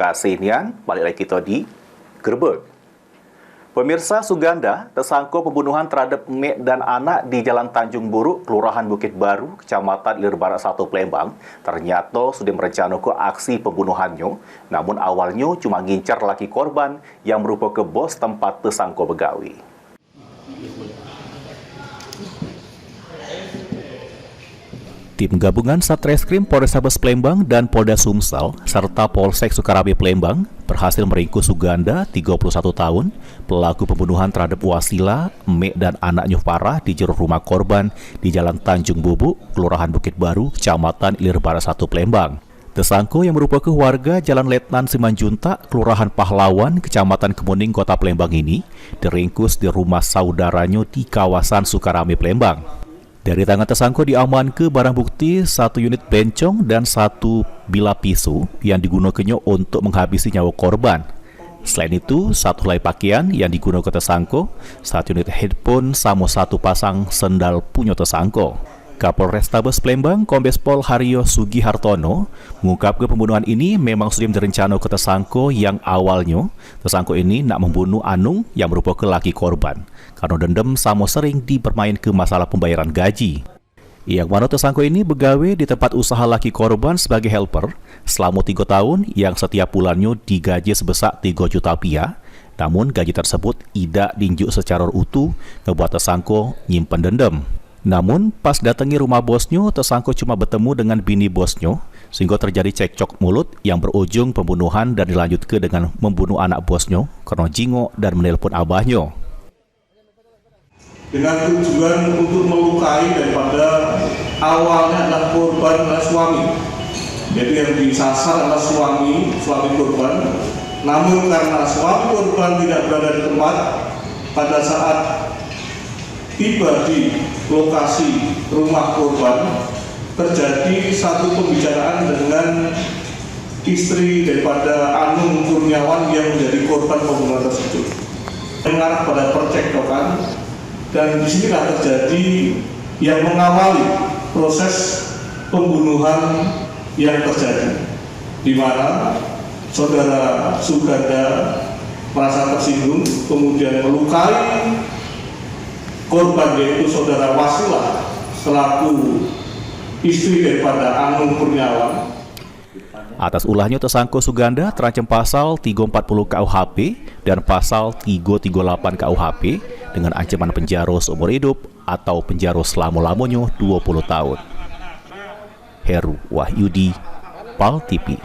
kasihnian, balik lagi kita di Gerbek. Pemirsa, Suganda tersangka pembunuhan terhadap mek dan anak di Jalan Tanjung Buruk, Kelurahan Bukit Baru, Kecamatan Ilir Barat 1, Palembang, ternyata sudah merencanakan aksi pembunuhannya, namun awalnya cuma ngincar laki korban yang merupakan bos tempat tersangka begawi. Tim gabungan Satreskrim Polrestabes Palembang dan Polda Sumsel serta Polsek Sukarame Palembang berhasil meringkus Suganda, 31 tahun, pelaku pembunuhan terhadap Wasila, mek dan anaknya Farah di jero rumah korban di Jalan Tanjung Bubuk, Kelurahan Bukit Baru, Kecamatan Ilir Barat 1, Palembang. Tersangka yang merupakan warga Jalan Letnan Simanjuntak, Kelurahan Pahlawan, Kecamatan Kemuning, Kota Palembang ini diringkus di rumah saudaranya di kawasan Sukarame, Palembang. Dari tangan tersangka diamankan barang bukti 1 unit bencong dan 1 bilah pisau yang digunakannya untuk menghabisi nyawa korban. Selain itu, 1 helai pakaian yang digunakan tersangka, 1 unit handphone sama 1 pasang sendal punya tersangka. Kapolrestabes Palembang Kombes Pol Haryo Sugihartono mengungkapkan pembunuhan ini memang sudah direncanakan ke tersangka yang awalnya tersangka ini nak membunuh Anung yang merupakan laki korban karena dendam sama sering dipermainkan masalah pembayaran gaji. Yang mana tersangka ini begawe di tempat usaha laki korban sebagai helper selama 3 tahun yang setiap bulannya digaji sebesar 3 juta rupiah. Namun gaji tersebut tidak diinjuk secara utuh, ngebuat tersangka nyimpen dendam. Namun, pas datangi rumah bosnya, tersangka cuma bertemu dengan bini bosnya, sehingga terjadi cekcok mulut yang berujung pembunuhan dan dilanjutkan dengan membunuh anak bosnya karena jingok dan menelpon abahnya. Dengan tujuan untuk melukai daripada awalnya adalah korban adalah suami. Jadi yang disasar adalah suami korban. Namun karena suami korban tidak berada di tempat, pada saat tiba di lokasi rumah korban, terjadi satu pembicaraan dengan istri daripada Anung Kurniawan yang menjadi korban pembunuhan tersebut. Mengarah pada percekcokan, dan disinilah terjadi yang mengawali proses pembunuhan yang terjadi, di mana saudara Suganda merasa tersinggung, kemudian melukai korban yaitu saudara Wasila selaku istri daripada Anung Kurniawan. Atas ulahnya tersangka Suganda terancam pasal 340 KUHP dan pasal 338 KUHP dengan ancaman penjara seumur hidup atau penjara selama-lamanya 20 tahun. Heru Wahyudi, PAL TV.